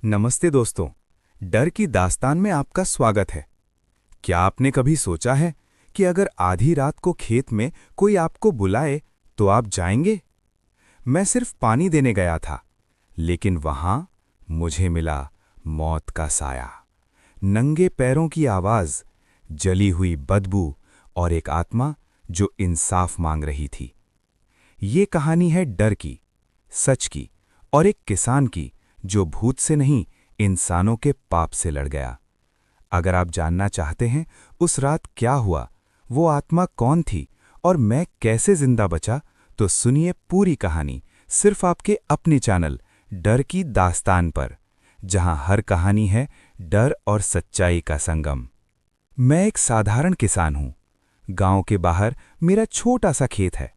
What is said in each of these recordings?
नमस्ते दोस्तों। डर की दास्तान में आपका स्वागत है। क्या आपने कभी सोचा है कि अगर आधी रात को खेत में कोई आपको बुलाए तो आप जाएंगे? मैं सिर्फ पानी देने गया था, लेकिन वहां मुझे मिला मौत का साया, नंगे पैरों की आवाज, जली हुई बदबू और एक आत्मा जो इंसाफ मांग रही थी। ये कहानी है डर की, सच की और एक किसान की जो भूत से नहीं, इंसानों के पाप से लड़ गया। अगर आप जानना चाहते हैं उस रात क्या हुआ, वो आत्मा कौन थी और मैं कैसे जिंदा बचा, तो सुनिए पूरी कहानी सिर्फ आपके अपने चैनल डर की दास्तान पर, जहां हर कहानी है डर और सच्चाई का संगम। मैं एक साधारण किसान हूं। गांव के बाहर मेरा छोटा सा खेत है।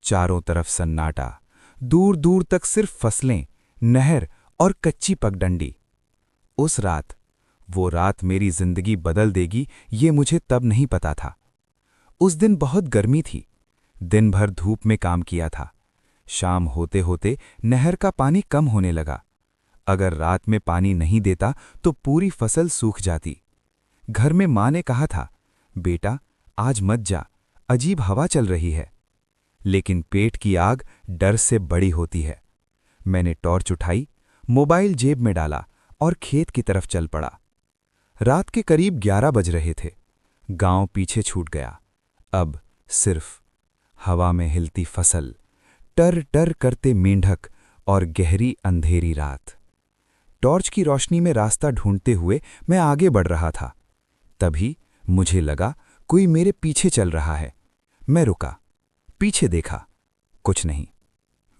चारों तरफ सन्नाटा, दूर दूर तक सिर्फ फसलें, नहर और कच्ची पगडंडी। उस रात, वो रात मेरी जिंदगी बदल देगी ये मुझे तब नहीं पता था। उस दिन बहुत गर्मी थी। दिन भर धूप में काम किया था। शाम होते होते नहर का पानी कम होने लगा। अगर रात में पानी नहीं देता तो पूरी फसल सूख जाती। घर में माँ ने कहा था, बेटा आज मत जा, अजीब हवा चल रही है। लेकिन पेट की आग डर से बड़ी होती है। मैंने टॉर्च उठाई, मोबाइल जेब में डाला और खेत की तरफ चल पड़ा। रात के करीब 11 बज रहे थे। गांव पीछे छूट गया। अब सिर्फ हवा में हिलती फसल, टर टर करते मेंढक और गहरी अंधेरी रात। टॉर्च की रोशनी में रास्ता ढूंढते हुए मैं आगे बढ़ रहा था। तभी मुझे लगा कोई मेरे पीछे चल रहा है। मैं रुका, पीछे देखा, कुछ नहीं।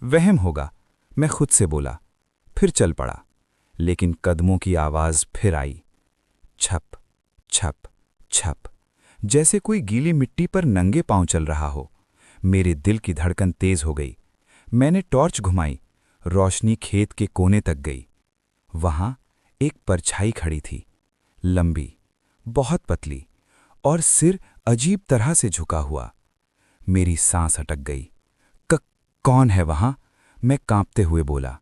वहम होगा, मैं खुद से बोला। फिर चल पड़ा, लेकिन कदमों की आवाज फिर आई, छप छप छप, जैसे कोई गीली मिट्टी पर नंगे पांव चल रहा हो। मेरे दिल की धड़कन तेज हो गई। मैंने टॉर्च घुमाई, रोशनी खेत के कोने तक गई। वहां एक परछाई खड़ी थी, लंबी, बहुत पतली और सिर अजीब तरह से झुका हुआ। मेरी सांस अटक गई। कौन है वहां? मैं कांपते हुए बोला।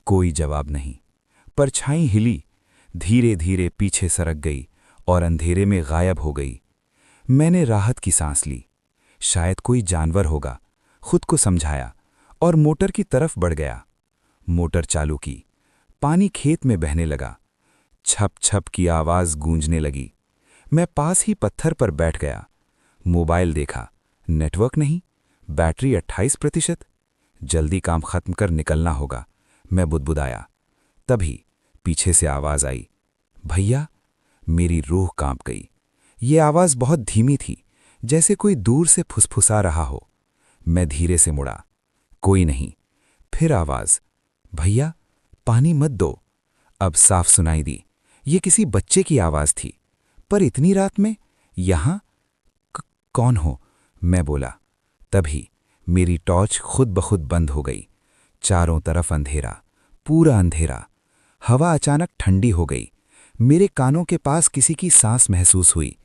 कोई जवाब नहीं। परछाई हिली, धीरे धीरे पीछे सरक गई और अंधेरे में गायब हो गई। मैंने राहत की सांस ली। शायद कोई जानवर होगा, खुद को समझाया और मोटर की तरफ बढ़ गया। मोटर चालू की, पानी खेत में बहने लगा। छप छप की आवाज गूंजने लगी। मैं पास ही पत्थर पर बैठ गया। मोबाइल देखा, नेटवर्क नहीं, बैटरी 28%। जल्दी काम खत्म कर निकलना होगा, मैं बुदबुदाया। तभी पीछे से आवाज आई, भैया। मेरी रूह कांप गई। ये आवाज बहुत धीमी थी, जैसे कोई दूर से फुसफुसा रहा हो। मैं धीरे से मुड़ा, कोई नहीं। फिर आवाज, भैया पानी मत दो। अब साफ सुनाई दी। ये किसी बच्चे की आवाज थी, पर इतनी रात में यहां कौन हो? मैं बोला। तभी मेरी टॉर्च खुद ब खुद बंद हो गई। चारों तरफ अंधेरा, पूरा अंधेरा। हवा अचानक ठंडी हो गई। मेरे कानों के पास किसी की सांस महसूस हुई,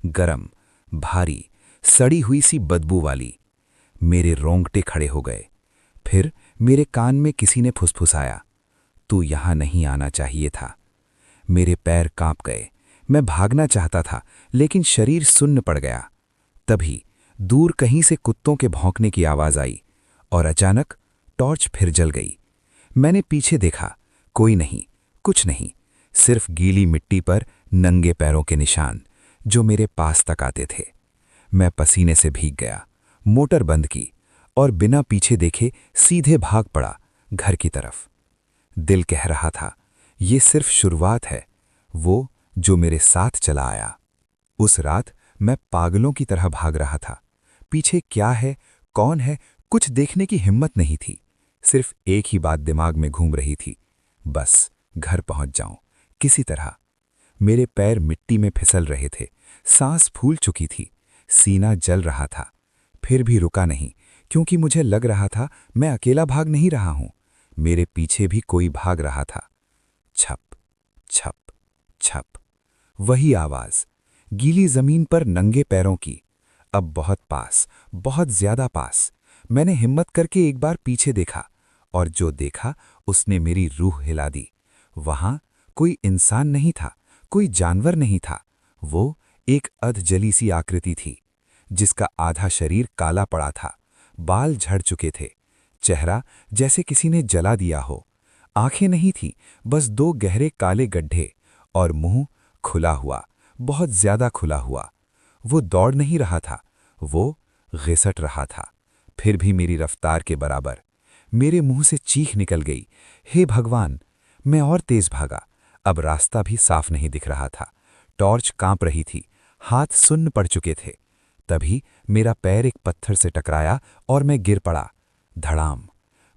गरम, भारी, सड़ी हुई सी बदबू वाली। मेरे रोंगटे खड़े हो गए। फिर मेरे कान में किसी ने फुसफुसाया, तू यहां नहीं आना चाहिए था। मेरे पैर कांप गए। मैं भागना चाहता था, लेकिन शरीर सुन्न पड़ गया। तभी दूर कहीं से कुत्तों के भौंकने की आवाज आई और अचानक टॉर्च फिर जल गई। मैंने पीछे देखा, कोई नहीं, कुछ नहीं, सिर्फ गीली मिट्टी पर नंगे पैरों के निशान जो मेरे पास तक आते थे। मैं पसीने से भीग गया, मोटर बंद की और बिना पीछे देखे सीधे भाग पड़ा घर की तरफ। दिल कह रहा था, ये सिर्फ शुरुआत है, वो जो मेरे साथ चला आया। उस रात मैं पागलों की तरह भाग रहा था। पीछे क्या है, कौन है, कुछ देखने की हिम्मत नहीं थी। सिर्फ एक ही बात दिमाग में घूम रही थी, बस घर पहुंच जाऊं किसी तरह। मेरे पैर मिट्टी में फिसल रहे थे, सांस फूल चुकी थी, सीना जल रहा था। फिर भी रुका नहीं, क्योंकि मुझे लग रहा था मैं अकेला भाग नहीं रहा हूं, मेरे पीछे भी कोई भाग रहा था। छप छप छप, वही आवाज, गीली जमीन पर नंगे पैरों की। अब बहुत पास, बहुत ज्यादा पास। मैंने हिम्मत करके एक बार पीछे देखा, और जो देखा उसने मेरी रूह हिला दी। वहां कोई इंसान नहीं था, कोई जानवर नहीं था। वो एक अधजली सी आकृति थी, जिसका आधा शरीर काला पड़ा था, बाल झड़ चुके थे, चेहरा जैसे किसी ने जला दिया हो। आंखें नहीं थीं, बस दो गहरे काले गड्ढे, और मुंह खुला हुआ, बहुत ज्यादा खुला हुआ। वो दौड़ नहीं रहा था, वो घिसट रहा था, फिर भी मेरी रफ्तार के बराबर। मेरे मुंह से चीख निकल गई, हे भगवान! मैं और तेज भागा। अब रास्ता भी साफ नहीं दिख रहा था, टॉर्च कांप रही थी, हाथ सुन्न पड़ चुके थे। तभी मेरा पैर एक पत्थर से टकराया और मैं गिर पड़ा। धड़ाम!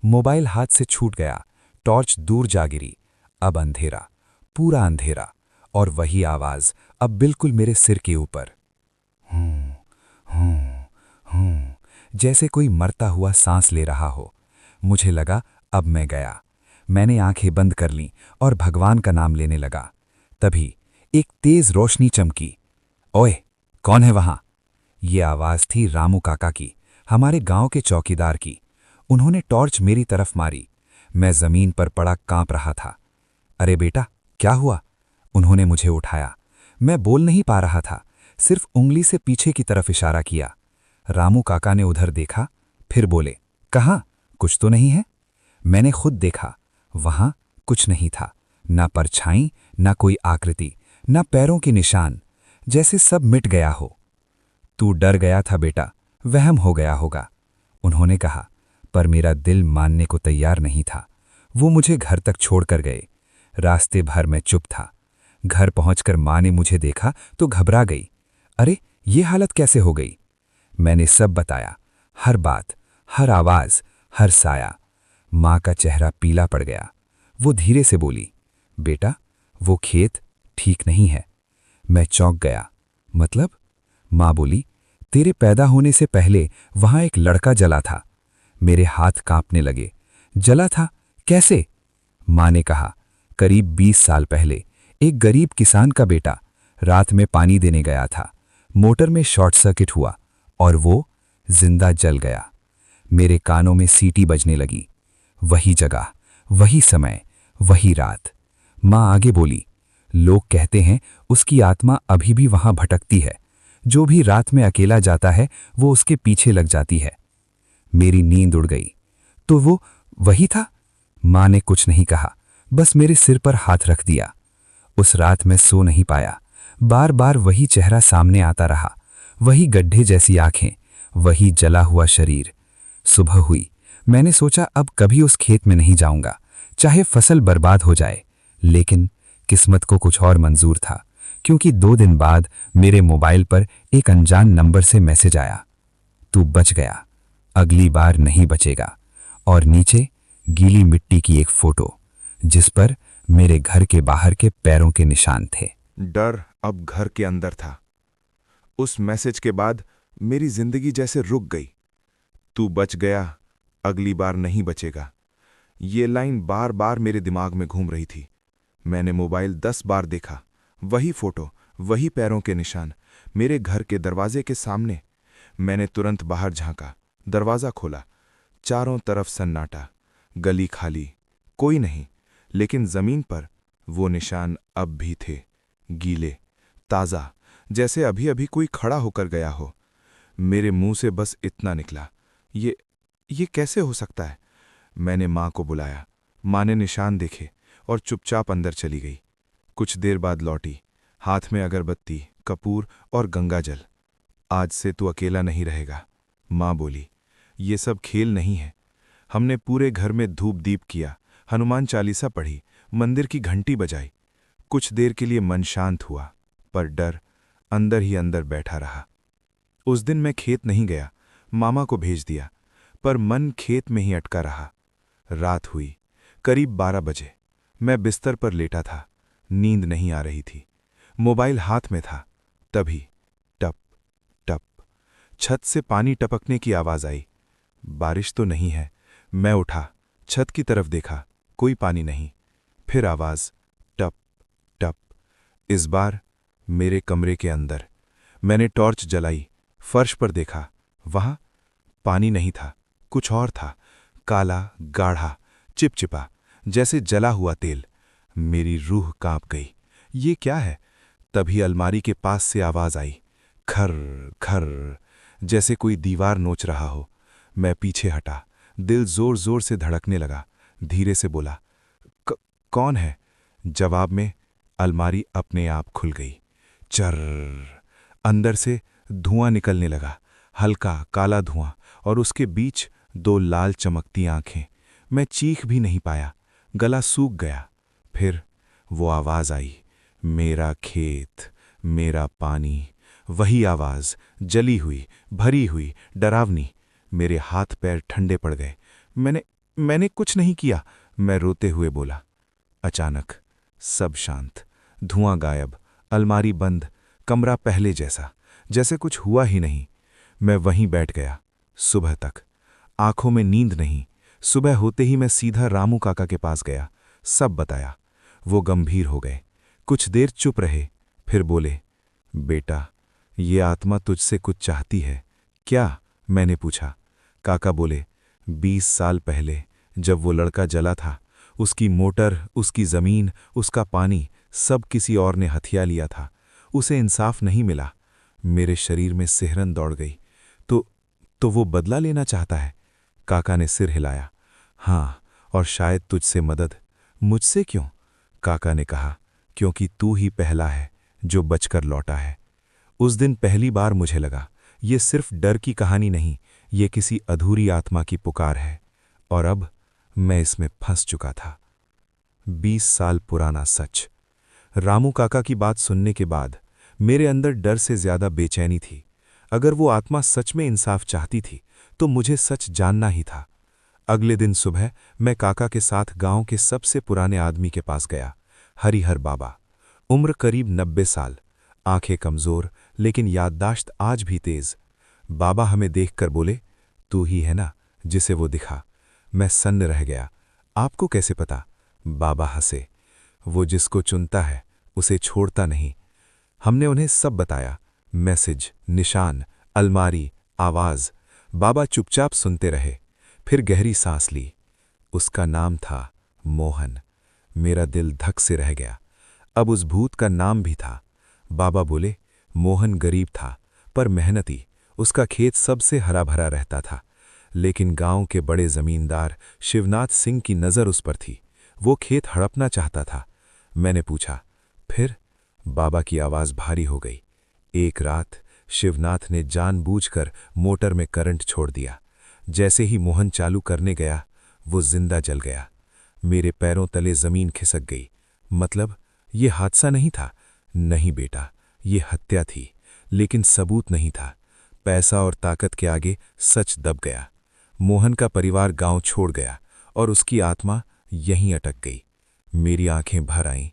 मोबाइल हाथ से छूट गया, टॉर्च दूर जा गिरी। अब अंधेरा, पूरा अंधेरा, और वही आवाज अब बिल्कुल मेरे सिर के ऊपर। हूं, हूं, हूं, जैसे कोई मरता हुआ सांस ले रहा हो। मुझे लगा अब मैं गया। मैंने आंखें बंद कर लीं और भगवान का नाम लेने लगा। तभी एक तेज रोशनी चमकी। ओए, कौन है वहां? ये आवाज थी रामू काका की, हमारे गांव के चौकीदार की। उन्होंने टॉर्च मेरी तरफ मारी। मैं जमीन पर पड़ा कांप रहा था। अरे बेटा, क्या हुआ? उन्होंने मुझे उठाया। मैं बोल नहीं पा रहा था, सिर्फ उंगली से पीछे की तरफ इशारा किया। रामू काका ने उधर देखा, फिर बोले, कहाँ? कुछ तो नहीं है? मैंने खुद देखा, वहां कुछ नहीं था, ना परछाई, ना कोई आकृति, ना पैरों के निशान, जैसे सब मिट गया हो। तू डर गया था बेटा, वहम हो गया होगा, उन्होंने कहा, पर मेरा दिल मानने को तैयार नहीं था। वो मुझे घर तक छोड़कर गए। रास्ते भर मैं चुप था। घर पहुंचकर मां ने मुझे देखा तो घबरा गई। अरे, ये हालत कैसे हो गई? मैंने सब बताया, हर बात, हर आवाज, हर साया। मां का चेहरा पीला पड़ गया। वो धीरे से बोली, बेटा, वो खेत ठीक नहीं है। मैं चौंक गया। मतलब? मां बोली, तेरे पैदा होने से पहले वहां एक लड़का जला था। मेरे हाथ कांपने लगे। जला था? कैसे? मां ने कहा, करीब 20 साल पहले एक गरीब किसान का बेटा रात में पानी देने गया था। मोटर में शॉर्ट सर्किट हुआ और वो जिंदा जल गया। मेरे कानों में सीटी बजने लगी। वही जगह, वही समय, वही रात। मां आगे बोली, लोग कहते हैं उसकी आत्मा अभी भी वहां भटकती है। जो भी रात में अकेला जाता है वो उसके पीछे लग जाती है। मेरी नींद उड़ गई। तो वो वही था? मां ने कुछ नहीं कहा, बस मेरे सिर पर हाथ रख दिया। उस रात मैं सो नहीं पाया। बार बार वही चेहरा सामने आता रहा, वही गड्ढे जैसी आंखें, वही जला हुआ शरीर। सुबह हुई। मैंने सोचा अब कभी उस खेत में नहीं जाऊंगा, चाहे फसल बर्बाद हो जाए। लेकिन किस्मत को कुछ और मंजूर था, क्योंकि 2 दिन बाद मेरे मोबाइल पर एक अनजान नंबर से मैसेज आया, तू बच गया, अगली बार नहीं बचेगा। और नीचे गीली मिट्टी की एक फोटो, जिस पर मेरे घर के बाहर के पैरों के निशान थे। डर अब घर के अंदर था। उस मैसेज के बाद मेरी जिंदगी जैसे रुक गई। तू बच गया, अगली बार नहीं बचेगा। ये लाइन बार बार मेरे दिमाग में घूम रही थी। मैंने मोबाइल 10 बार देखा, वही फोटो, वही पैरों के निशान, मेरे घर के दरवाजे के सामने। मैंने तुरंत बाहर झांका, दरवाजा खोला। चारों तरफ सन्नाटा, गली खाली, कोई नहीं। लेकिन जमीन पर वो निशान अब भी थे, गीले, ताजा, जैसे अभी अभी कोई खड़ा होकर गया हो। मेरे मुंह से बस इतना निकला, ये कैसे हो सकता है? मैंने मां को बुलाया। मां ने निशान देखे और चुपचाप अंदर चली गई। कुछ देर बाद लौटी, हाथ में अगरबत्ती, कपूर और गंगाजल। आज से तू अकेला नहीं रहेगा, मां बोली। ये सब खेल नहीं है। हमने पूरे घर में धूप दीप किया, हनुमान चालीसा पढ़ी, मंदिर की घंटी बजाई। कुछ देर के लिए मन शांत हुआ, पर डर अंदर ही अंदर बैठा रहा। उस दिन मैं खेत नहीं गया, मामा को भेज दिया, पर मन खेत में ही अटका रहा। रात हुई, करीब 12 बजे। मैं बिस्तर पर लेटा था, नींद नहीं आ रही थी। मोबाइल हाथ में था। तभी टप टप छत से पानी टपकने की आवाज आई। बारिश तो नहीं है। मैं उठा, छत की तरफ देखा, कोई पानी नहीं। फिर आवाज, टप टप। इस बार मेरे कमरे के अंदर। मैंने टॉर्च जलाई, फर्श पर देखा, वहां पानी नहीं था, कुछ और था, काला, गाढ़ा, चिपचिपा, जैसे जला हुआ तेल। मेरी रूह कांप गई। ये क्या है? तभी अलमारी के पास से आवाज आई, खर खर, जैसे कोई दीवार नोच रहा हो। मैं पीछे हटा, दिल जोर जोर से धड़कने लगा। धीरे से बोला, कौन है?" जवाब में अलमारी अपने आप खुल गई। चर, अंदर से धुआं निकलने लगा, हल्का काला धुआं, और उसके बीच 2 लाल चमकती आंखें। मैं चीख भी नहीं पाया, गला सूख गया। फिर वो आवाज आई, मेरा खेत, मेरा पानी। वही आवाज, जली हुई, भरी हुई, डरावनी। मेरे हाथ पैर ठंडे पड़ गए। मैंने कुछ नहीं किया, मैं रोते हुए बोला। अचानक सब शांत, धुआं गायब, अलमारी बंद, कमरा पहले जैसा, जैसे कुछ हुआ ही नहीं। मैं वहीं बैठ गया, सुबह तक। आंखों में नींद नहीं। सुबह होते ही मैं सीधा रामू काका के पास गया, सब बताया। वो गंभीर हो गए, कुछ देर चुप रहे, फिर बोले, बेटा, ये आत्मा तुझसे कुछ चाहती है। क्या? मैंने पूछा। काका बोले, 20 साल पहले जब वो लड़का जला था, उसकी मोटर, उसकी जमीन, उसका पानी, सब किसी और ने हथिया लिया था। उसे इंसाफ नहीं मिला। मेरे शरीर में सिहरन दौड़ गई। तो वो बदला लेना चाहता है? काका ने सिर हिलाया। हाँ, और शायद तुझसे मदद। मुझसे क्यों? काका ने कहा, क्योंकि तू ही पहला है जो बचकर लौटा है। उस दिन पहली बार मुझे लगा, ये सिर्फ डर की कहानी नहीं, ये किसी अधूरी आत्मा की पुकार है। और अब मैं इसमें फंस चुका था। 20 साल पुराना सच। रामू काका की बात सुनने के बाद मेरे अंदर डर से ज्यादा बेचैनी थी। अगर वो आत्मा सच में इंसाफ चाहती थी तो मुझे सच जानना ही था। अगले दिन सुबह मैं काका के साथ गांव के सबसे पुराने आदमी के पास गया, हरिहर बाबा। उम्र करीब 90 साल, आंखें कमजोर, लेकिन याददाश्त आज भी तेज। बाबा हमें देखकर बोले, तू ही है ना जिसे वो दिखा? मैं सन्न रह गया। आपको कैसे पता? बाबा हंसे। वो जिसको चुनता है उसे छोड़ता नहीं। हमने उन्हें सब बताया, मैसेज, निशान, अलमारी, आवाज। बाबा चुपचाप सुनते रहे, फिर गहरी सांस ली। उसका नाम था मोहन। मेरा दिल धक से रह गया। अब उस भूत का नाम भी था। बाबा बोले, मोहन गरीब था पर मेहनती। उसका खेत सबसे हरा भरा रहता था, लेकिन गांव के बड़े जमींदार शिवनाथ सिंह की नज़र उस पर थी। वो खेत हड़पना चाहता था। मैंने पूछा, फिर? बाबा की आवाज भारी हो गई। एक रात शिवनाथ ने जानबूझकर मोटर में करंट छोड़ दिया। जैसे ही मोहन चालू करने गया, वो जिंदा जल गया। मेरे पैरों तले जमीन खिसक गई। मतलब ये हादसा नहीं था? नहीं बेटा, ये हत्या थी, लेकिन सबूत नहीं था। पैसा और ताकत के आगे सच दब गया। मोहन का परिवार गांव छोड़ गया और उसकी आत्मा यहीं अटक गई। मेरी आंखें भर आईं।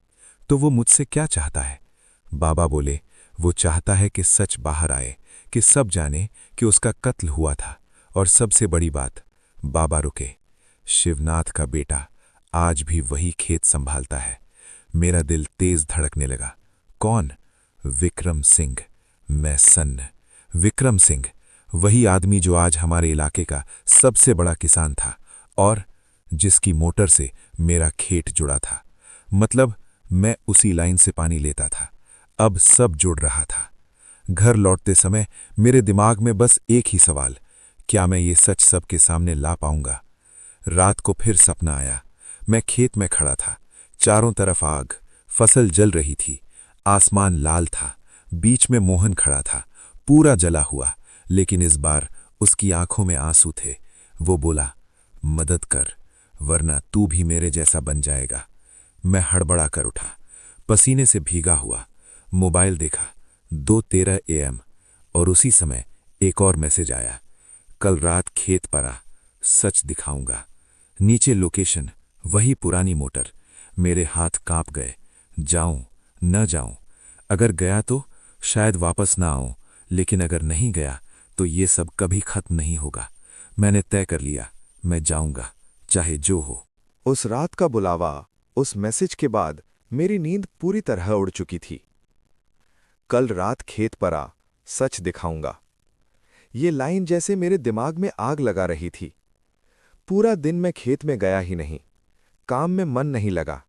तो वो मुझसे क्या चाहता है? बाबा बोले, वो चाहता है कि सच बाहर आए, कि सब जाने कि उसका कत्ल हुआ था। और सबसे बड़ी बात, बाबा रुके, शिवनाथ का बेटा आज भी वही खेत संभालता है। मेरा दिल तेज धड़कने लगा। कौन? विक्रम सिंह। मैं सन्न। विक्रम सिंह, वही आदमी जो आज हमारे इलाके का सबसे बड़ा किसान था और जिसकी मोटर से मेरा खेत जुड़ा था। मतलब मैं उसी लाइन से पानी लेता था। अब सब जुड़ रहा था। घर लौटते समय मेरे दिमाग में बस एक ही सवाल, क्या मैं ये सच सबके सामने ला पाऊंगा? रात को फिर सपना आया। मैं खेत में खड़ा था, चारों तरफ आग, फसल जल रही थी, आसमान लाल था, बीच में मोहन खड़ा था, पूरा जला हुआ, लेकिन इस बार उसकी आंखों में आंसू थे। वो बोला, मदद कर, वरना तू भी मेरे जैसा बन जाएगा। मैं हड़बड़ा कर उठा, पसीने से भीगा हुआ। मोबाइल देखा, 2:13 AM, और उसी समय एक और मैसेज आया, कल रात खेत पर आ, सच दिखाऊंगा। नीचे लोकेशन, वही पुरानी मोटर। मेरे हाथ कांप गए। जाऊं न जाऊं? अगर गया तो शायद वापस ना आऊं, लेकिन अगर नहीं गया तो ये सब कभी खत्म नहीं होगा। मैंने तय कर लिया, मैं जाऊंगा, चाहे जो हो। उस रात का बुलावा, उस मैसेज के बाद मेरी नींद पूरी तरह उड़ चुकी थी। कल रात खेत पर आ, सच दिखाऊंगा। ये लाइन जैसे मेरे दिमाग में आग लगा रही थी। पूरा दिन मैं खेत में गया ही नहीं, काम में मन नहीं लगा।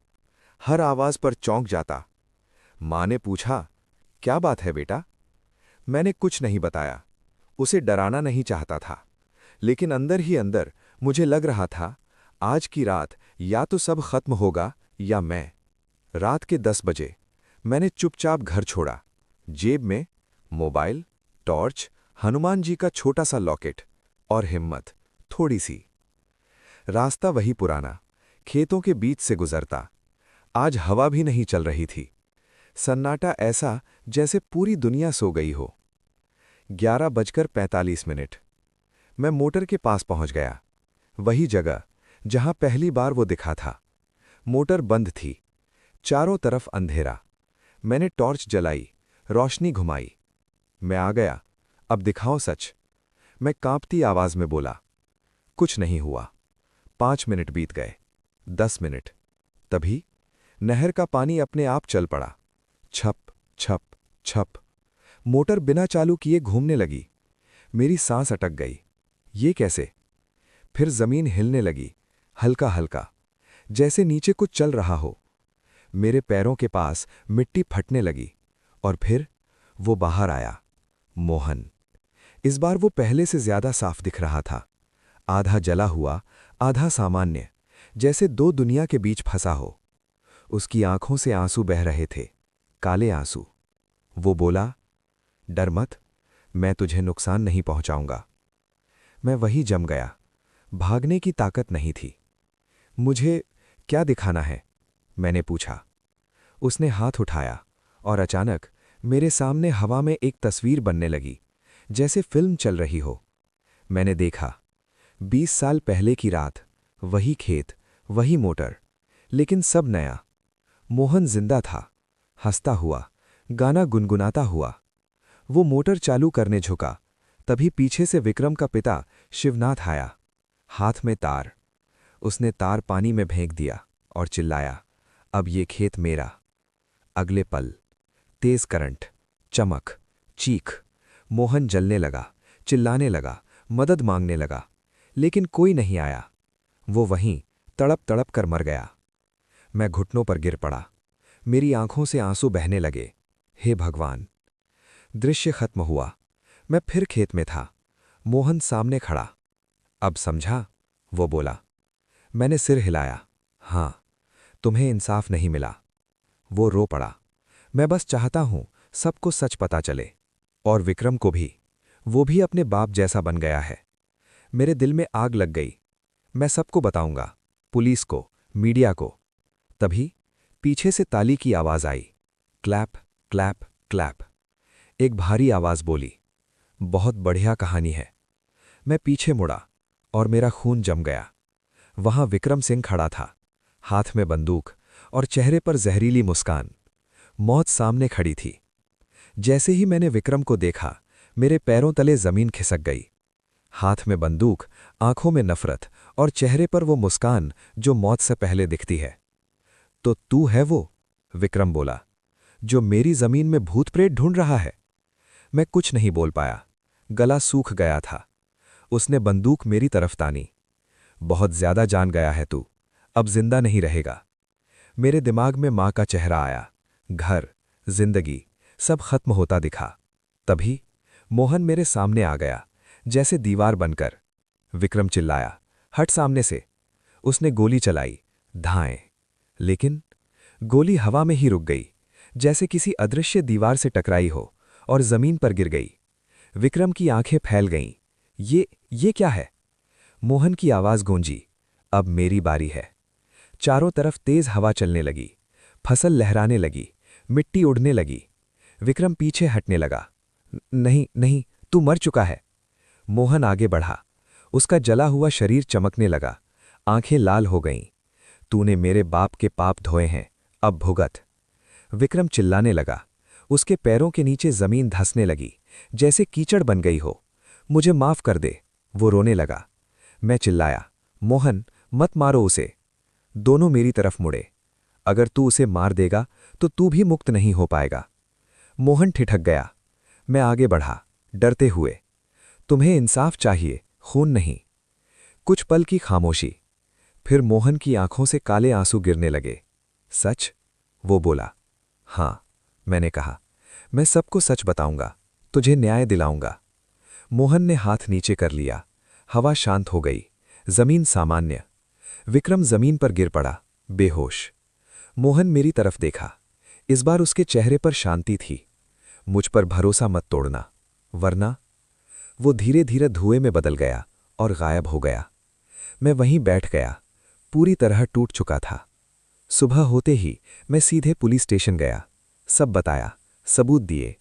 हर आवाज पर चौंक जाता। माँ ने पूछा, क्या बात है बेटा? मैंने कुछ नहीं बताया। उसे डराना नहीं चाहता था, लेकिन अंदर ही अंदर मुझे लग रहा था, आज की रात या तो सब खत्म होगा या मैं। रात के 10 बजे मैंने चुपचाप घर छोड़ा। जेब में मोबाइल, टॉर्च, हनुमान जी का छोटा सा लॉकेट और हिम्मत थोड़ी सी। रास्ता वही पुराना, खेतों के बीच से गुजरता। आज हवा भी नहीं चल रही थी। सन्नाटा ऐसा जैसे पूरी दुनिया सो गई हो। 11:45। मैं मोटर के पास पहुंच गया। वही जगह जहां पहली बार वो दिखा था। मोटर बंद थी, चारों तरफ अंधेरा। मैंने टॉर्च जलाई, रोशनी घुमाई। मैं आ गया, अब दिखाओ सच। मैं कांपती आवाज में बोला। कुछ नहीं हुआ। 5 मिनट बीत गए, 10 मिनट। तभी नहर का पानी अपने आप चल पड़ा। छप छप छप। मोटर बिना चालू किए घूमने लगी। मेरी सांस अटक गई। ये कैसे? फिर जमीन हिलने लगी, हल्का हल्का, जैसे नीचे कुछ चल रहा हो। मेरे पैरों के पास मिट्टी फटने लगी। और फिर वो बाहर आया। मोहन। इस बार वो पहले से ज्यादा साफ दिख रहा था। आधा जला हुआ, आधा सामान्य, जैसे दो दुनिया के बीच फंसा हो। उसकी आंखों से आंसू बह रहे थे, काले आंसू। वो बोला, डर मत, मैं तुझे नुकसान नहीं पहुंचाऊंगा। मैं वही जम गया। भागने की ताकत नहीं थी। मुझे क्या दिखाना है? मैंने पूछा। उसने हाथ उठाया और अचानक मेरे सामने हवा में एक तस्वीर बनने लगी, जैसे फिल्म चल रही हो। मैंने देखा, 20 साल पहले की रात, वही खेत, वही मोटर, लेकिन सब नया। मोहन जिंदा था, हंसता हुआ, गाना गुनगुनाता हुआ। वो मोटर चालू करने झुका, तभी पीछे से विक्रम का पिता शिवनाथ आया, हाथ में तार। उसने तार पानी में फेंक दिया और चिल्लाया, अब ये खेत मेरा। अगले पल तेज करंट, चमक, चीख। मोहन जलने लगा, चिल्लाने लगा, मदद मांगने लगा, लेकिन कोई नहीं आया। वो वहीं तड़प तड़प कर मर गया। मैं घुटनों पर गिर पड़ा। मेरी आंखों से आंसू बहने लगे। हे भगवान! दृश्य खत्म हुआ। मैं फिर खेत में था, मोहन सामने खड़ा। अब समझा? वो बोला। मैंने सिर हिलाया। हाँ, तुम्हें इंसाफ नहीं मिला। वो रो पड़ा। मैं बस चाहता हूं सबको सच पता चले, और विक्रम को भी। वो भी अपने बाप जैसा बन गया है। मेरे दिल में आग लग गई। मैं सबको बताऊंगा, पुलिस को, मीडिया को। तभी पीछे से ताली की आवाज आई। Clap clap clap. एक भारी आवाज बोली, बहुत बढ़िया कहानी है। मैं पीछे मुड़ा और मेरा खून जम गया। वहां विक्रम सिंह खड़ा था, हाथ में बंदूक और चेहरे पर जहरीली मुस्कान। मौत सामने खड़ी थी। जैसे ही मैंने विक्रम को देखा, मेरे पैरों तले जमीन खिसक गई। हाथ में बंदूक, आंखों में नफरत और चेहरे पर वो मुस्कान जो मौत से पहले दिखती है। तो तू है वो? विक्रम बोला, जो मेरी जमीन में भूत प्रेत ढूंढ रहा है। मैं कुछ नहीं बोल पाया, गला सूख गया था। उसने बंदूक मेरी तरफ तानी। बहुत ज्यादा जान गया है तू, अब जिंदा नहीं रहेगा। मेरे दिमाग में मां का चेहरा आया। घर, जिंदगी, सब खत्म होता दिखा। तभी मोहन मेरे सामने आ गया, जैसे दीवार बनकर। विक्रम चिल्लाया, हट सामने से। उसने गोली चलाई, धाएं। लेकिन गोली हवा में ही रुक गई, जैसे किसी अदृश्य दीवार से टकराई हो और जमीन पर गिर गई। विक्रम की आंखें फैल गईं। ये क्या है? मोहन की आवाज गूंजी, अब मेरी बारी है। चारों तरफ तेज हवा चलने लगी, फसल लहराने लगी, मिट्टी उड़ने लगी। विक्रम पीछे हटने लगा। नहीं नहीं, तू मर चुका है। मोहन आगे बढ़ा। उसका जला हुआ शरीर चमकने लगा, आंखें लाल हो गईं। तूने मेरे बाप के पाप धोए हैं, अब भुगत। विक्रम चिल्लाने लगा। उसके पैरों के नीचे जमीन धंसने लगी, जैसे कीचड़ बन गई हो। मुझे माफ कर दे। वो रोने लगा। मैं चिल्लाया, मोहन मत मारो उसे। दोनों मेरी तरफ मुड़े। अगर तू उसे मार देगा तो तू भी मुक्त नहीं हो पाएगा। मोहन ठिठक गया। मैं आगे बढ़ा, डरते हुए। तुम्हें इंसाफ चाहिए, खून नहीं। कुछ पल की खामोशी। फिर मोहन की आंखों से काले आंसू गिरने लगे। सच? वो बोला। हाँ, मैंने कहा। मैं सबको सच बताऊंगा, तुझे न्याय दिलाऊंगा। मोहन ने हाथ नीचे कर लिया। हवा शांत हो गई, जमीन सामान्य। विक्रम जमीन पर गिर पड़ा, बेहोश। मोहन मेरी तरफ देखा। इस बार उसके चेहरे पर शांति थी। मुझ पर भरोसा मत तोड़ना, वरना। वो धीरे धीरे धुएं में बदल गया और गायब हो गया। मैं वहीं बैठ गया, पूरी तरह टूट चुका था। सुबह होते ही मैं सीधे पुलिस स्टेशन गया। सब बताया, सबूत दिए,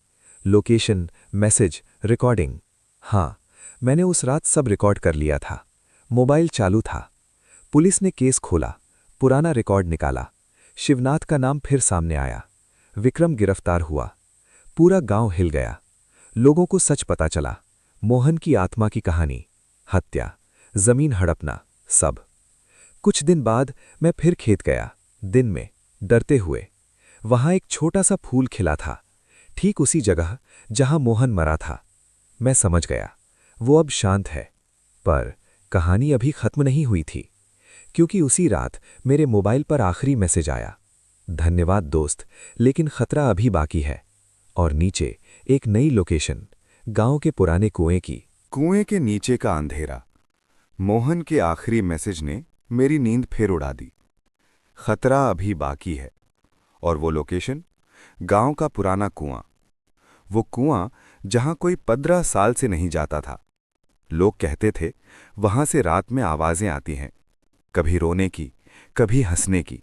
लोकेशन, मैसेज, रिकॉर्डिंग। हाँ, मैंने उस रात सब रिकॉर्ड कर लिया था। मोबाइल चालू था। पुलिस ने केस खोला, पुराना रिकॉर्ड निकाला। शिवनाथ का नाम फिर सामने आया। विक्रम गिरफ्तार हुआ। पूरा गांव हिल गया। लोगों को सच पता चला। मोहन की आत्मा की कहानी, हत्या, जमीन हड़पना, सब। कुछ दिन बाद मैं फिर खेत गया, दिन में, डरते हुए। वहां एक छोटा सा फूल खिला था, ठीक उसी जगह जहां मोहन मरा था। मैं समझ गया, वो अब शांत है। पर कहानी अभी खत्म नहीं हुई थी, क्योंकि उसी रात मेरे मोबाइल पर आखिरी मैसेज आया। धन्यवाद दोस्त, लेकिन खतरा अभी बाकी है। और नीचे एक नई लोकेशन, गांव के पुराने कुएं की। कुएं के नीचे का अंधेरा। मोहन के आखिरी मैसेज ने मेरी नींद फिर उड़ा दी। खतरा अभी बाकी है। और वो लोकेशन, गांव का पुराना कुआं। वो कुआं जहां कोई 15 साल से नहीं जाता था। लोग कहते थे वहां से रात में आवाजें आती हैं, कभी रोने की, कभी हंसने की।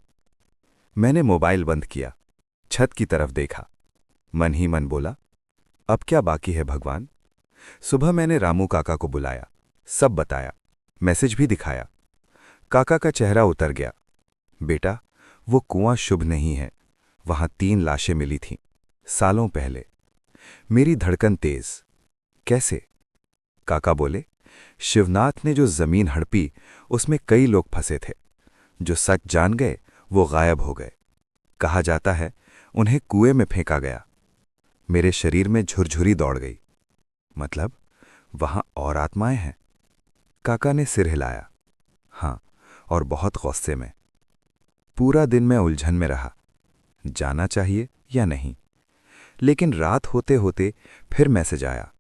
मैंने मोबाइल बंद किया, छत की तरफ देखा, मन ही मन बोला, अब क्या बाकी है भगवान। सुबह मैंने रामू काका को बुलाया, सब बताया, मैसेज भी दिखाया। काका का चेहरा उतर गया। बेटा, वो कुआं शुभ नहीं है। वहां 3 लाशें मिली थीं, सालों पहले। मेरी धड़कन तेज। कैसे? काका बोले, शिवनाथ ने जो जमीन हड़पी, उसमें कई लोग फंसे थे। जो सच जान गए वो गायब हो गए। कहा जाता है उन्हें कुएं में फेंका गया। मेरे शरीर में झुरझुरी दौड़ गई। मतलब वहां और आत्माएं हैं? काका ने सिर हिलाया। हां, और बहुत गुस्से में। पूरा दिन मैं उलझन में रहा, जाना चाहिए या नहीं। लेकिन रात होते होते फिर मैसेज आया।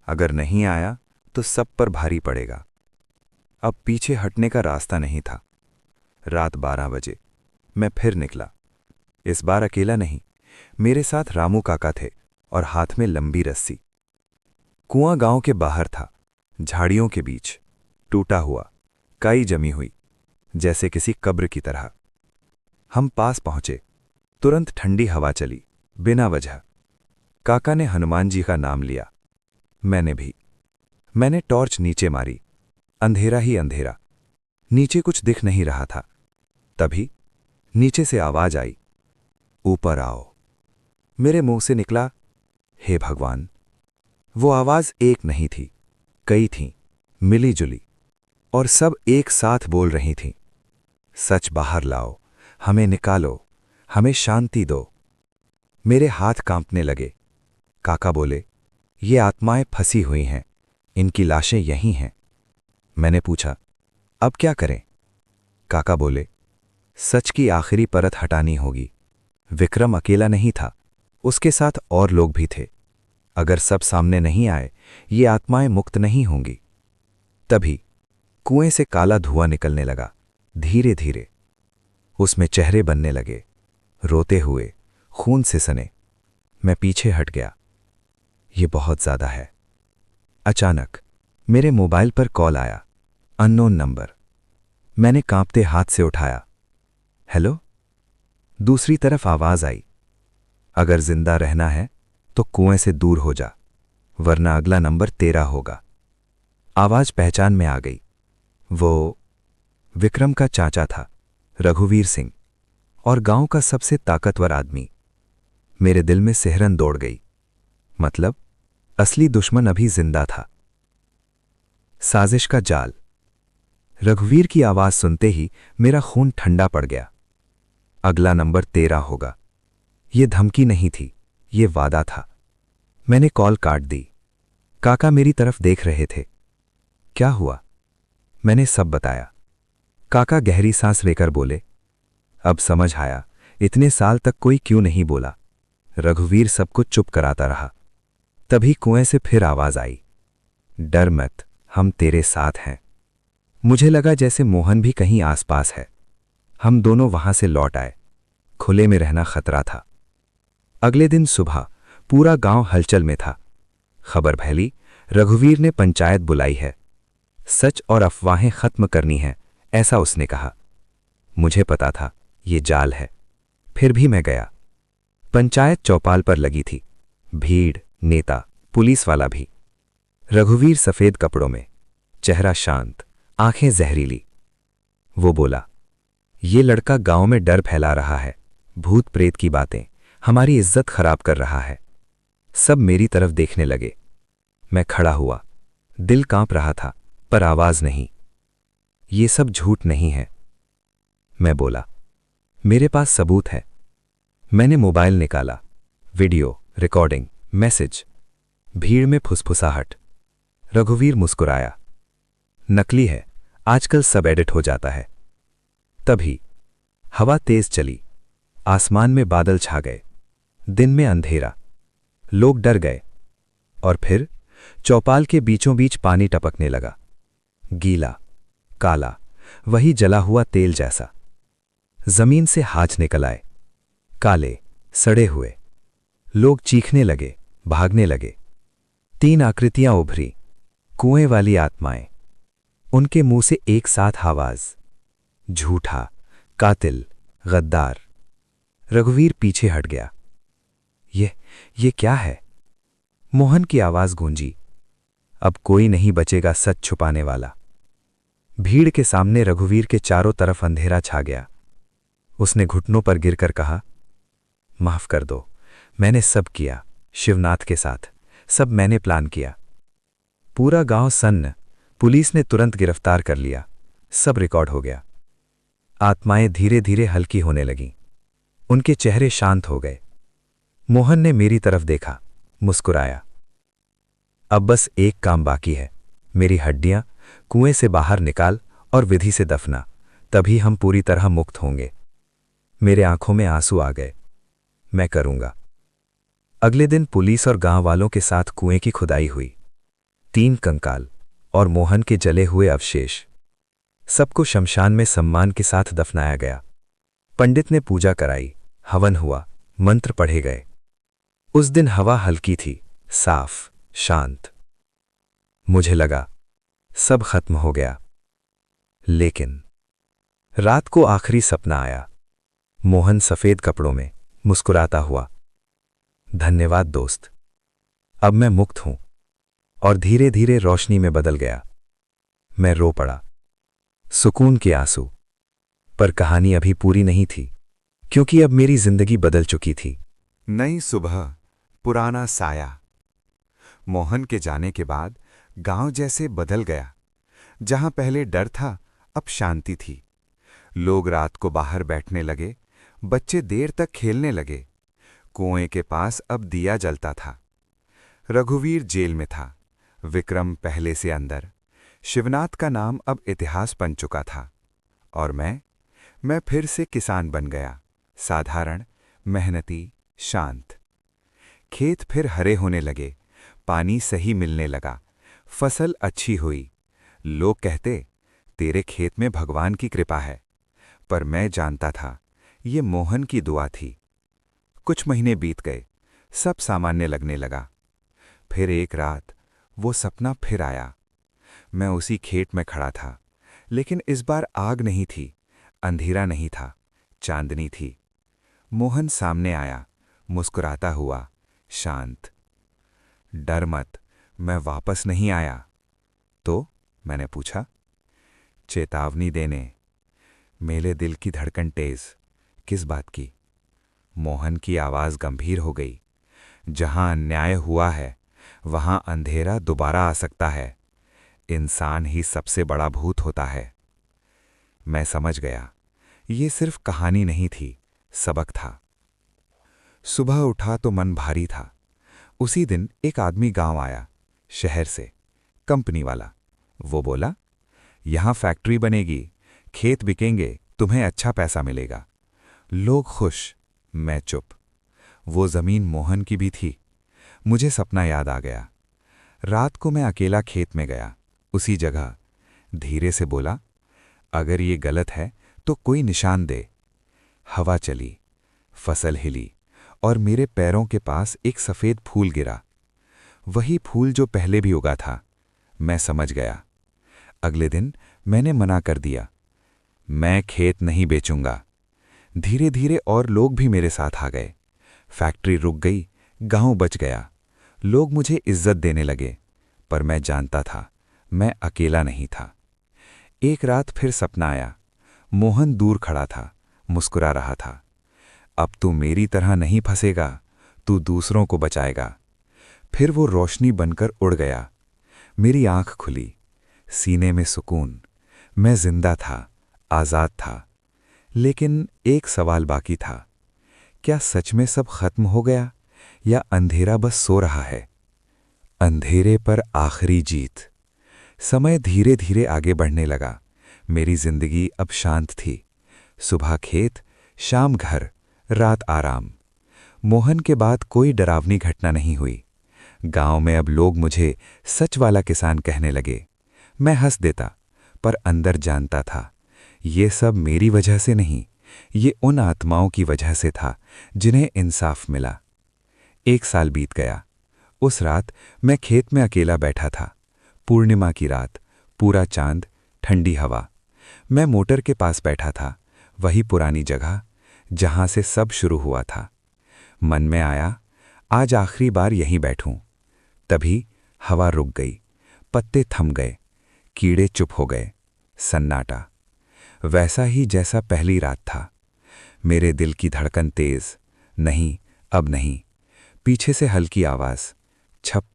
अगर नहीं आया तो सब पर भारी पड़ेगा। अब पीछे हटने का रास्ता नहीं था। रात 12 बजे मैं फिर निकला। इस बार अकेला नहीं, मेरे साथ रामू काका थे और हाथ में लंबी रस्सी। कुआं गांव के बाहर था, झाड़ियों के बीच, टूटा हुआ, काई जमी हुई, जैसे किसी कब्र की तरह। हम पास पहुंचे, तुरंत ठंडी हवा चली, बिना वजह। काका ने हनुमान जी का नाम लिया, मैंने भी। मैंने टॉर्च नीचे मारी, अंधेरा ही अंधेरा। नीचे कुछ दिख नहीं रहा था। तभी नीचे से आवाज आई, ऊपर आओ। मेरे मुंह से निकला, हे भगवान। वो आवाज एक नहीं थी, कई थीं, मिली जुली, और सब एक साथ बोल रही थीं, सच बाहर लाओ, हमें निकालो, हमें शांति दो। मेरे हाथ कांपने लगे। काका बोले, ये आत्माएं फंसी हुई हैं, इनकी लाशें यहीं हैं। मैंने पूछा, अब क्या करें? काका बोले, सच की आखिरी परत हटानी होगी। विक्रम अकेला नहीं था, उसके साथ और लोग भी थे। अगर सब सामने नहीं आए, ये आत्माएं मुक्त नहीं होंगी। तभी कुएं से काला धुआं निकलने लगा, धीरे धीरे। उसमें चेहरे बनने लगे, रोते हुए, खून से सने। मैं पीछे हट गया। ये बहुत ज्यादा है। अचानक मेरे मोबाइल पर कॉल आया, अननोन नंबर। मैंने कांपते हाथ से उठाया। हेलो? दूसरी तरफ आवाज आई, अगर जिंदा रहना है तो कुएं से दूर हो जा, वरना अगला नंबर तेरा होगा। आवाज पहचान में आ गई। वो विक्रम का चाचा था, रघुवीर सिंह, और गांव का सबसे ताकतवर आदमी। मेरे दिल में सिहरन दौड़ गई। मतलब असली दुश्मन अभी जिंदा था। साजिश का जाल। रघुवीर की आवाज सुनते ही मेरा खून ठंडा पड़ गया। अगला नंबर तेरा होगा। ये धमकी नहीं थी, ये वादा था। मैंने कॉल काट दी। काका मेरी तरफ देख रहे थे। क्या हुआ? मैंने सब बताया। काका गहरी सांस लेकर बोले, अब समझ आया इतने साल तक कोई क्यों नहीं बोला। रघुवीर सबको चुप कराता रहा। तभी कुएं से फिर आवाज आई, डर मत, हम तेरे साथ हैं। मुझे लगा जैसे मोहन भी कहीं आसपास है। हम दोनों वहां से लौट आए। खुले में रहना खतरा था। अगले दिन सुबह पूरा गांव हलचल में था। खबर फैली, रघुवीर ने पंचायत बुलाई है। सच और अफवाहें खत्म करनी हैं, ऐसा उसने कहा। मुझे पता था ये जाल है, फिर भी मैं गया। पंचायत चौपाल पर लगी थी। भीड़, नेता, पुलिस वाला भी। रघुवीर सफेद कपड़ों में, चेहरा शांत, आंखें जहरीली। वो बोला, ये लड़का गांव में डर फैला रहा है, भूत प्रेत की बातें, हमारी इज्जत खराब कर रहा है। सब मेरी तरफ देखने लगे। मैं खड़ा हुआ, दिल कांप रहा था, पर आवाज नहीं। ये सब झूठ नहीं है। मैं बोला, मेरे पास सबूत है। मैंने मोबाइल निकाला, वीडियो, रिकॉर्डिंग, मैसेज। भीड़ में फुसफुसाहट। रघुवीर मुस्कुराया, नकली है, आजकल सब एडिट हो जाता है। तभी हवा तेज चली, आसमान में बादल छा गए, दिन में अंधेरा। लोग डर गए। और फिर चौपाल के बीचों बीच पानी टपकने लगा, गीला, काला, वही जला हुआ तेल जैसा। जमीन से हाथ निकल आए, काले, सड़े हुए। लोग चीखने लगे, भागने लगे। 3 आकृतियां उभरी, कुएं वाली आत्माएं। उनके मुंह से एक साथ आवाज, झूठा, कातिल, गद्दार। रघुवीर पीछे हट गया। ये क्या है? मोहन की आवाज गूंजी, अब कोई नहीं बचेगा सच छुपाने वाला। भीड़ के सामने रघुवीर के चारों तरफ अंधेरा छा गया। उसने घुटनों पर गिरकर कहा, माफ कर दो, मैंने सब किया, शिवनाथ के साथ, सब मैंने प्लान किया। पूरा गांव सन्न, पुलिस ने तुरंत गिरफ्तार कर लिया, सब रिकॉर्ड हो गया। आत्माएं धीरे धीरे हल्की होने लगीं। उनके चेहरे शांत हो गए। मोहन ने मेरी तरफ देखा, मुस्कुराया। अब बस एक काम बाकी है, मेरी हड्डियां कुएं से बाहर निकाल और विधि से दफना, तभी हम पूरी तरह मुक्त होंगे। मेरे आंखों में आंसू आ गए। मैं करूंगा। अगले दिन पुलिस और गांव वालों के साथ कुएं की खुदाई हुई। 3 कंकाल और मोहन के जले हुए अवशेष। सबको शमशान में सम्मान के साथ दफनाया गया। पंडित ने पूजा कराई, हवन हुआ, मंत्र पढ़े गए। उस दिन हवा हल्की थी, साफ, शांत। मुझे लगा सब खत्म हो गया। लेकिन रात को आखिरी सपना आया। मोहन सफेद कपड़ों में, मुस्कुराता हुआ, धन्यवाद दोस्त, अब मैं मुक्त हूं। और धीरे धीरे रोशनी में बदल गया। मैं रो पड़ा, सुकून के आंसू। पर कहानी अभी पूरी नहीं थी, क्योंकि अब मेरी जिंदगी बदल चुकी थी। नई सुबह, पुराना साया। मोहन के जाने के बाद गांव जैसे बदल गया। जहां पहले डर था, अब शांति थी। लोग रात को बाहर बैठने लगे, बच्चे देर तक खेलने लगे। कुएं के पास अब दिया जलता था। रघुवीर जेल में था, विक्रम पहले से अंदर। शिवनाथ का नाम अब इतिहास बन चुका था। और मैं फिर से किसान बन गया, साधारण, मेहनती, शांत। खेत फिर हरे होने लगे, पानी सही मिलने लगा, फसल अच्छी हुई। लोग कहते, तेरे खेत में भगवान की कृपा है। पर मैं जानता था, ये मोहन की दुआ थी। कुछ महीने बीत गए, सब सामान्य लगने लगा। फिर एक रात वो सपना फिर आया। मैं उसी खेत में खड़ा था, लेकिन इस बार आग नहीं थी, अंधेरा नहीं था, चांदनी थी। मोहन सामने आया, मुस्कुराता हुआ, शांत। डर मत, मैं वापस नहीं आया। तो मैंने पूछा, चेतावनी देने। मेरे दिल की धड़कन तेज। किस बात की? मोहन की आवाज गंभीर हो गई। जहां अन्याय हुआ है, वहां अंधेरा दोबारा आ सकता है। इंसान ही सबसे बड़ा भूत होता है। मैं समझ गया, ये सिर्फ कहानी नहीं थी, सबक था। सुबह उठा तो मन भारी था। उसी दिन एक आदमी गांव आया, शहर से, कंपनी वाला। वो बोला, यहां फैक्ट्री बनेगी, खेत बिकेंगे, तुम्हें अच्छा पैसा मिलेगा। लोग खुश, मैं चुप। वो जमीन मोहन की भी थी। मुझे सपना याद आ गया। रात को मैं अकेला खेत में गया, उसी जगह। धीरे से बोला, अगर ये गलत है तो कोई निशान दे। हवा चली, फसल हिली, और मेरे पैरों के पास एक सफ़ेद फूल गिरा। वही फूल जो पहले भी उगा था। मैं समझ गया। अगले दिन मैंने मना कर दिया, मैं खेत नहीं बेचूंगा। धीरे धीरे और लोग भी मेरे साथ आ गए। फैक्ट्री रुक गई, गांव बच गया। लोग मुझे इज्जत देने लगे, पर मैं जानता था मैं अकेला नहीं था। एक रात फिर सपना आया। मोहन दूर खड़ा था, मुस्कुरा रहा था। अब तू मेरी तरह नहीं फंसेगा, तू दूसरों को बचाएगा। फिर वो रोशनी बनकर उड़ गया। मेरी आंख खुली, सीने में सुकून। मैं जिंदा था, आजाद था। लेकिन एक सवाल बाकी था, क्या सच में सब खत्म हो गया या अंधेरा बस सो रहा है? अंधेरे पर आखिरी जीत। समय धीरे धीरे आगे बढ़ने लगा। मेरी जिंदगी अब शांत थी। सुबह खेत, शाम घर, रात आराम। मोहन के बाद कोई डरावनी घटना नहीं हुई। गांव में अब लोग मुझे सच वाला किसान कहने लगे। मैं हंस देता, पर अंदर जानता था ये सब मेरी वजह से नहीं, ये उन आत्माओं की वजह से था जिन्हें इंसाफ मिला। 1 साल बीत गया। उस रात मैं खेत में अकेला बैठा था। पूर्णिमा की रात, पूरा चांद, ठंडी हवा। मैं मोटर के पास बैठा था, वही पुरानी जगह जहां से सब शुरू हुआ था। मन में आया, आज आखिरी बार यहीं बैठूं। तभी हवा रुक गई, पत्ते थम गए, कीड़े चुप हो गए, सन्नाटा। वैसा ही जैसा पहली रात था। मेरे दिल की धड़कन तेज, नहीं, अब नहीं। पीछे से हल्की आवाज, छप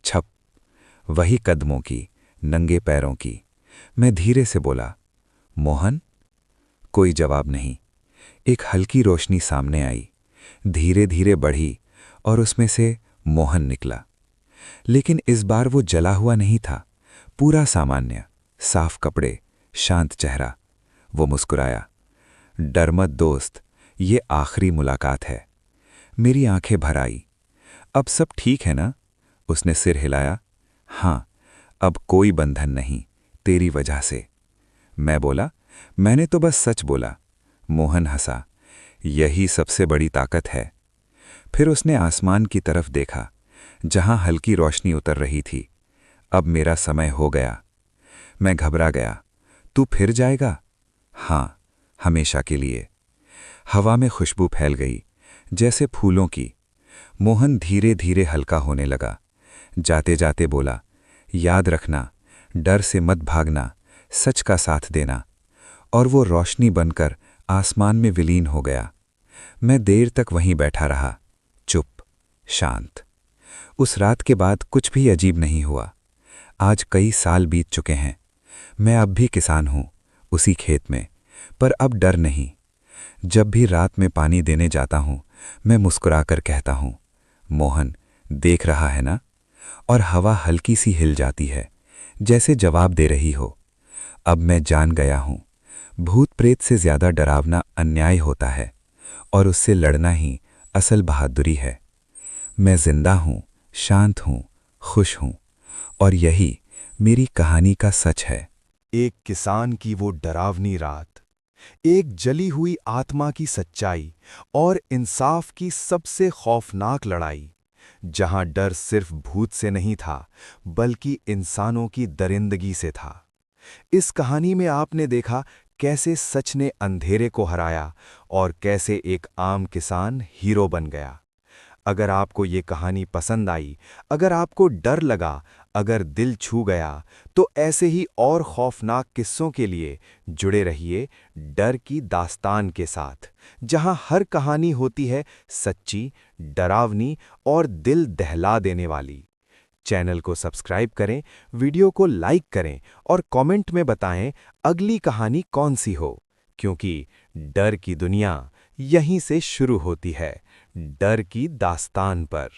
छप। वही कदमों की, नंगे पैरों की। मैं धीरे से बोला, मोहन। कोई जवाब नहीं। एक हल्की रोशनी सामने आई, धीरे धीरे बढ़ी, और उसमें से मोहन निकला। लेकिन इस बार वो जला हुआ नहीं था, पूरा सामान्य, साफ कपड़े, शांत चेहरा। वो मुस्कुराया, डर मत दोस्त, ये आखिरी मुलाकात है। मेरी आंखें भर आई। अब सब ठीक है ना? उसने सिर हिलाया। हाँ, अब कोई बंधन नहीं, तेरी वजह से। मैं बोला, मैंने तो बस सच बोला। मोहन हंसा, यही सबसे बड़ी ताकत है। फिर उसने आसमान की तरफ देखा, जहां हल्की रोशनी उतर रही थी। अब मेरा समय हो गया। मैं घबरा गया। तू फिर जाएगा? हाँ, हमेशा के लिए। हवा में खुशबू फैल गई, जैसे फूलों की। मोहन धीरे धीरे हल्का होने लगा। जाते जाते बोला, याद रखना, डर से मत भागना, सच का साथ देना। और वो रोशनी बनकर आसमान में विलीन हो गया। मैं देर तक वहीं बैठा रहा, चुप, शांत। उस रात के बाद कुछ भी अजीब नहीं हुआ। आज कई साल बीत चुके हैं। मैं अब भी किसान हूं, उसी खेत में, पर अब डर नहीं। जब भी रात में पानी देने जाता हूं, मैं मुस्कुराकर कहता हूं, मोहन, देख रहा है ना? और हवा हल्की सी हिल जाती है, जैसे जवाब दे रही हो। अब मैं जान गया हूं, भूत प्रेत से ज्यादा डरावना अन्याय होता है, और उससे लड़ना ही असल बहादुरी है। मैं जिंदा हूं, शांत हूं, खुश हूं, और यही मेरी कहानी का सच है। एक किसान की वो डरावनी रात, एक जली हुई आत्मा की सच्चाई, और इंसाफ की सबसे खौफनाक लड़ाई, जहां डर सिर्फ भूत से नहीं था, बल्कि इंसानों की दरिंदगी से था। इस कहानी में आपने देखा कैसे सच ने अंधेरे को हराया और कैसे एक आम किसान हीरो बन गया। अगर आपको ये कहानी पसंद आई, अगर आपको डर लगा, अगर दिल छू गया, तो ऐसे ही और खौफनाक किस्सों के लिए जुड़े रहिए डर की दास्तान के साथ, जहां हर कहानी होती है सच्ची, डरावनी और दिल दहला देने वाली। चैनल को सब्सक्राइब करें, वीडियो को लाइक करें और कमेंट में बताएं अगली कहानी कौन सी हो, क्योंकि डर की दुनिया यहीं से शुरू होती है, डर की दास्तान पर।